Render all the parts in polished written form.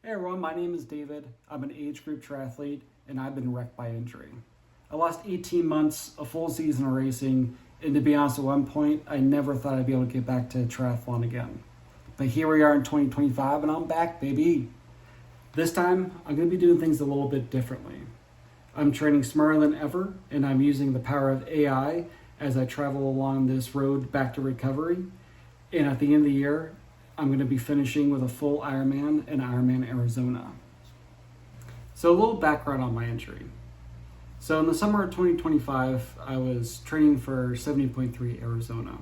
Hey everyone, my name is David. I'm an age group triathlete and I've been wrecked by injury. I lost 18 months, a full season of racing, and to be honest, at one point, I never thought I'd be able to get back to triathlon again. But here we are in 2025 and I'm back, baby. This time, I'm going to be doing things a little bit differently. I'm training smarter than ever and I'm using the power of AI as I travel along this road back to recovery. And at the end of the year, I'm going to be finishing with a full Ironman in Ironman Arizona. So a little background on my injury. So in the summer of 2025, I was training for 70.3 Arizona.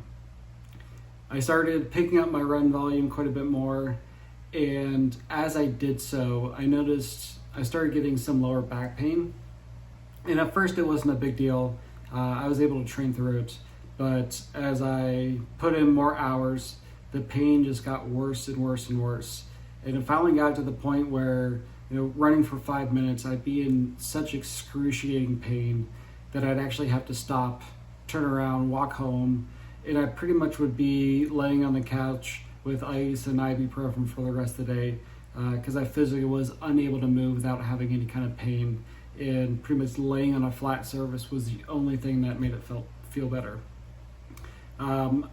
I started picking up my run volume quite a bit more, and as I did so, I noticed I started getting some lower back pain. And at first it wasn't a big deal. I was able to train through it, but as I put in more hours, the pain just got worse and worse and worse. And it finally got to the point where, running for 5 minutes, I'd be in such excruciating pain that I'd actually have to stop, turn around, walk home, and I pretty much would be laying on the couch with ice and ibuprofen for the rest of the day because I physically was unable to move without having any kind of pain. And pretty much laying on a flat surface was the only thing that made it feel better.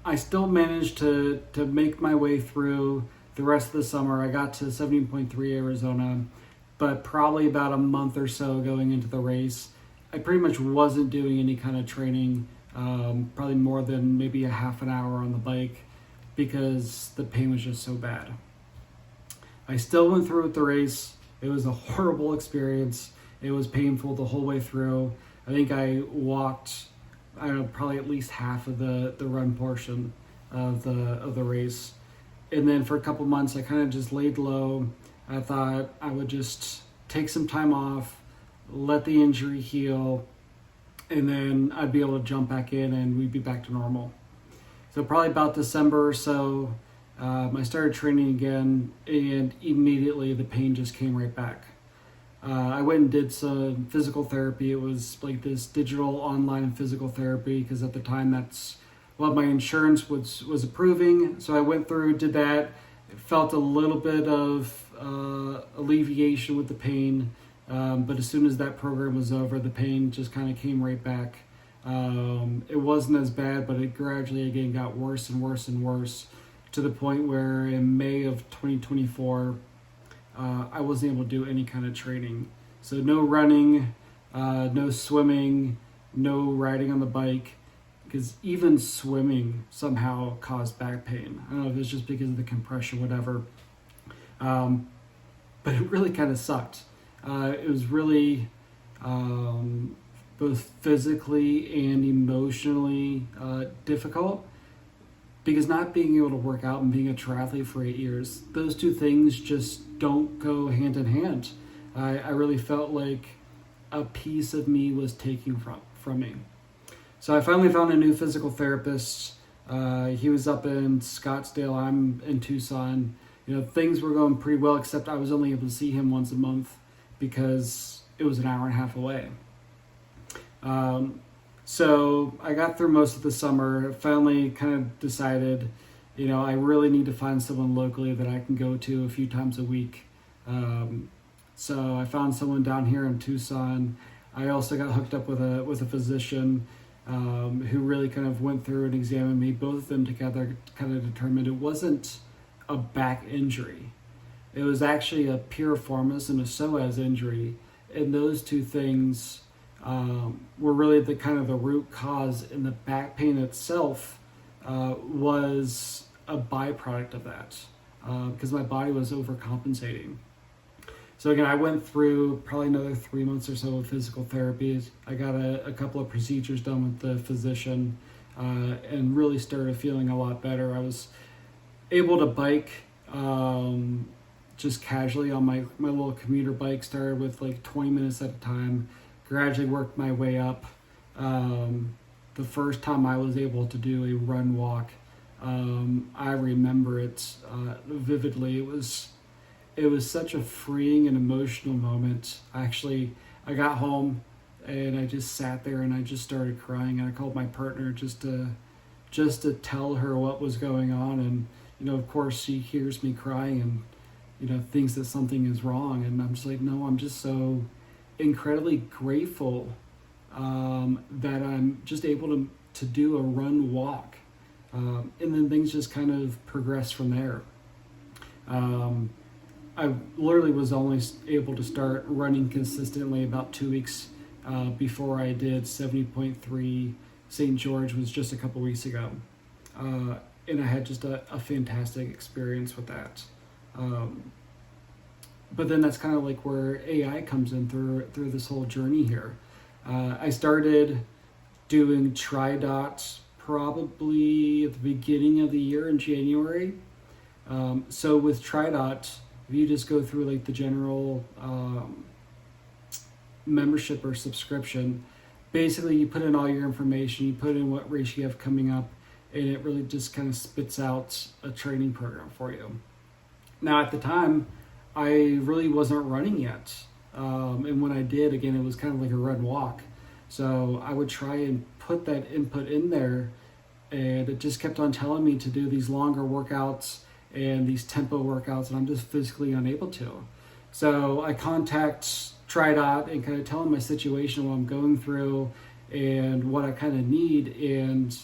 I still managed to make my way through the rest of the summer. I got to 70.3 Arizona, but probably about a month or so going into the race, I pretty much wasn't doing any kind of training, probably more than maybe a half an hour on the bike because the pain was just so bad. I still went through with the race. It was a horrible experience. It was painful the whole way through. I think I walked probably at least half of the run portion of the race. And then for a couple months, I kind of just laid low. I thought I would just take some time off, let the injury heal, and then I'd be able to jump back in and we'd be back to normal. So probably about December or so, I started training again, and immediately the pain just came right back. I went and did some physical therapy. It was like this digital online physical therapy because at the time that's what my insurance was approving. So I went through, did that. It felt a little bit of alleviation with the pain, but as soon as that program was over, the pain just kind of came right back. It wasn't as bad, but it gradually again got worse and worse and worse to the point where in May of 2024, I wasn't able to do any kind of training. So no running, no swimming, no riding on the bike, because even swimming somehow caused back pain. I don't know if it's just because of the compression, whatever. But it really kind of sucked. It was really both physically and emotionally difficult. Because not being able to work out and being a triathlete for 8 years, those two things just don't go hand in hand. I really felt like a piece of me was taken from me. So I finally found a new physical therapist. He was up in Scottsdale. I'm in Tucson. Things were going pretty well, except I was only able to see him once a month because it was an hour and a half away. So I got through most of the summer, finally kind of decided, I really need to find someone locally that I can go to a few times a week. So I found someone down here in Tucson. I also got hooked up with a physician who really kind of went through and examined me. Both of them together kind of determined it wasn't a back injury. It was actually a piriformis and a psoas injury. And those two things were really the kind of the root cause, and the back pain itself was a byproduct of that because my body was overcompensating. So again, I went through probably another 3 months or so of physical therapy. I got a couple of procedures done with the physician and really started feeling a lot better. I was able to bike just casually on my little commuter bike. Started with like 20 minutes at a time. Gradually worked my way up. The first time I was able to do a run walk, I remember it vividly. It was such a freeing and emotional moment. I got home and I just sat there and I just started crying, and I called my partner just to tell her what was going on. And of course she hears me crying and thinks that something is wrong. And I'm just like, no, I'm just so incredibly grateful that I'm just able to do a run walk. And then things just kind of progress from there. I literally was only able to start running consistently about 2 weeks before I did 70.3 St. George was just a couple weeks ago. And I had just a fantastic experience with that. But then that's kind of like where AI comes in through this whole journey here. I started doing TriDot probably at the beginning of the year in January. So with TriDot, if you just go through like the general membership or subscription, basically you put in all your information, you put in what race you have coming up, and it really just kind of spits out a training program for you. Now at the time, I really wasn't running yet. And when I did, again, it was kind of like a run walk. So I would try and put that input in there, and it just kept on telling me to do these longer workouts and these tempo workouts, and I'm just physically unable to. So I contact TriDot and kind of tell them my situation, what I'm going through, and what I kind of need. And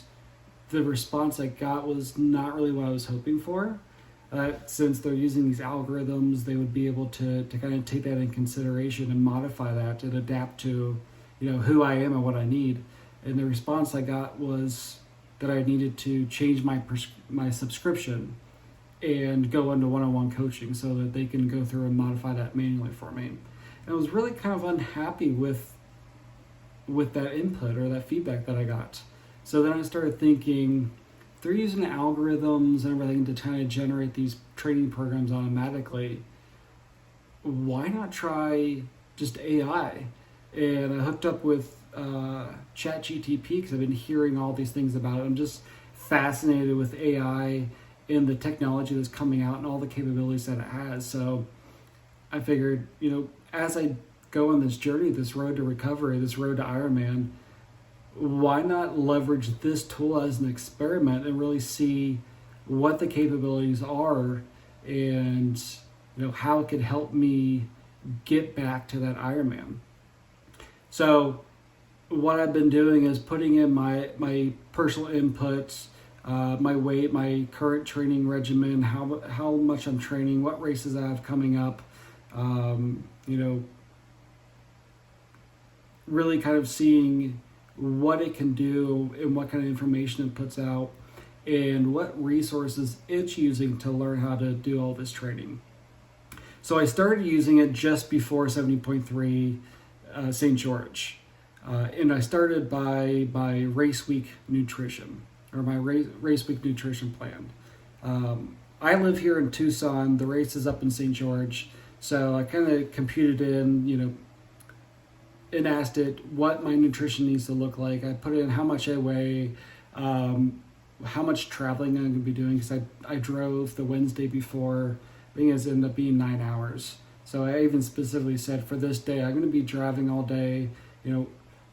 the response I got was not really what I was hoping for. Since they're using these algorithms, they would be able to kind of take that in consideration and modify that and adapt to, who I am and what I need. And the response I got was that I needed to change my subscription and go into one-on-one coaching so that they can go through and modify that manually for me. And I was really kind of unhappy with that input or that feedback that I got. So then I started thinking, they're using algorithms and everything to kind of generate these training programs automatically. Why not try just AI? And I hooked up with ChatGPT because I've been hearing all these things about it. I'm just fascinated with AI and the technology that's coming out and all the capabilities that it has. So I figured, as I go on this journey, this road to recovery, this road to Ironman, why not leverage this tool as an experiment and really see what the capabilities are and how it could help me get back to that Ironman. So what I've been doing is putting in my personal inputs, my weight, my current training regimen, how much I'm training, what races I have coming up, really kind of seeing what it can do and what kind of information it puts out and what resources it's using to learn how to do all this training. So I started using it just before 70.3 St. George. And I started by race week nutrition, or my race week nutrition plan. I live here in Tucson. The race is up in St. George. So I kind of computed in, and asked it what my nutrition needs to look like. I put in how much I weigh, how much traveling I'm going to be doing, because I drove the Wednesday before. I think it ended up being 9 hours. So I even specifically said for this day, I'm going to be driving all day.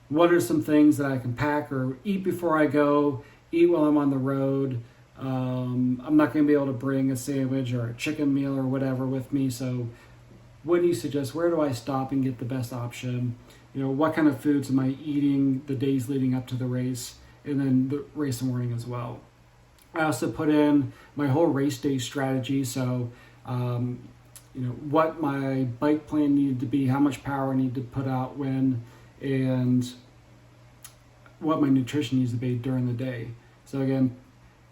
What are some things that I can pack or eat before I go, eat while I'm on the road. I'm not going to be able to bring a sandwich or a chicken meal or whatever with me. So what do you suggest? Where do I stop and get the best option? What kind of foods am I eating the days leading up to the race, and then the race morning as well. I also put in my whole race day strategy. So, what my bike plan needed to be, how much power I need to put out when, and what my nutrition needs to be during the day. So again,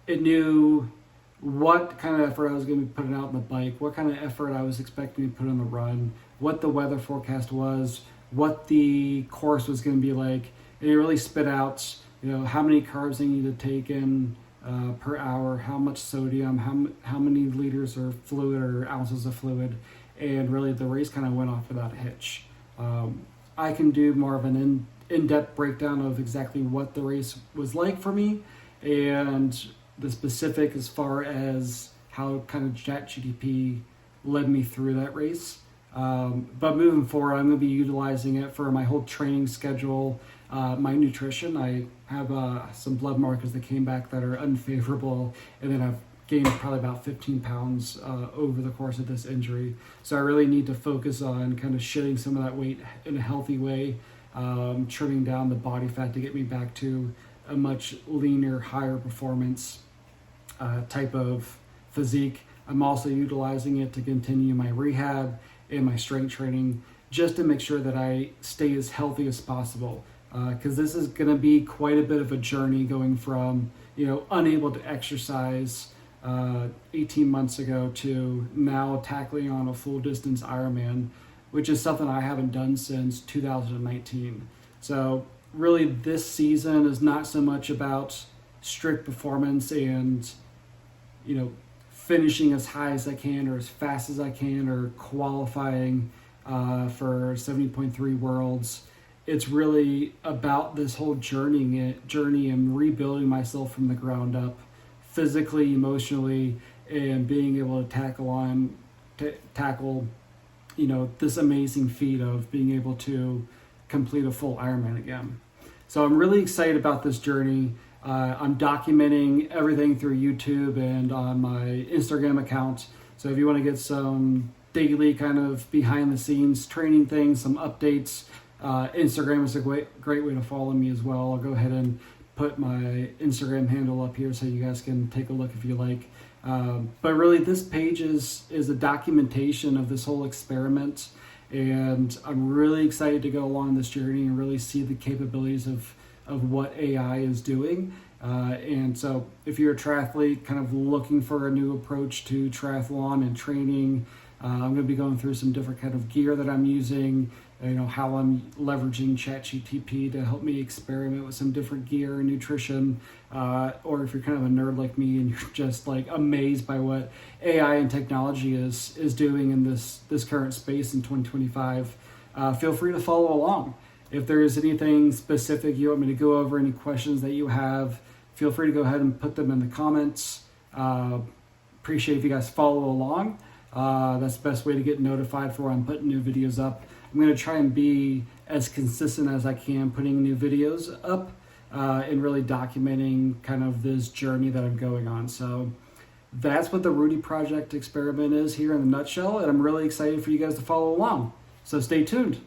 it knew what kind of effort I was going to be putting out on the bike, what kind of effort I was expecting to put on the run, what the weather forecast was, what the course was going to be like, and it really spit out, how many carbs I need to take in per hour, how much sodium, how many liters of fluid or ounces of fluid, and really the race kind of went off without a hitch. I can do more of an in-depth breakdown of exactly what the race was like for me, and the specific as far as how kind of ChatGPT led me through that race. But moving forward, I'm going to be utilizing it for my whole training schedule, my nutrition. I have some blood markers that came back that are unfavorable, and then I've gained probably about 15 pounds over the course of this injury. So I really need to focus on kind of shedding some of that weight in a healthy way, trimming down the body fat to get me back to a much leaner, higher performance type of physique. I'm also utilizing it to continue my rehab and my strength training just to make sure that I stay as healthy as possible. Because this is going to be quite a bit of a journey going from, unable to exercise 18 months ago to now tackling on a full distance Ironman, which is something I haven't done since 2019. So really this season is not so much about strict performance and, finishing as high as I can or as fast as I can or qualifying for 70.3 Worlds. It's really about this whole journey and rebuilding myself from the ground up, physically, emotionally, and being able to tackle, this amazing feat of being able to complete a full Ironman again. So I'm really excited about this journey. I'm documenting everything through YouTube and on my Instagram account. So if you want to get some daily kind of behind the scenes training things, some updates, Instagram is a great way to follow me as well. I'll go ahead and put my Instagram handle up here so you guys can take a look if you like. But really this page is a documentation of this whole experiment, and I'm really excited to go along this journey and really see the capabilities of what AI is doing. And so if you're a triathlete kind of looking for a new approach to triathlon and training, I'm going to be going through some different kind of gear that I'm using, how I'm leveraging ChatGPT to help me experiment with some different gear and nutrition. Or if you're kind of a nerd like me and you're just like amazed by what AI and technology is doing in this current space in 2025, feel free to follow along. If there's anything specific you want me to go over, any questions that you have, feel free to go ahead and put them in the comments. Appreciate if you guys follow along. That's the best way to get notified for when I'm putting new videos up. I'm going to try and be as consistent as I can putting new videos up and really documenting kind of this journey that I'm going on. So that's what the Roody Project experiment is here in a nutshell, and I'm really excited for you guys to follow along. So stay tuned.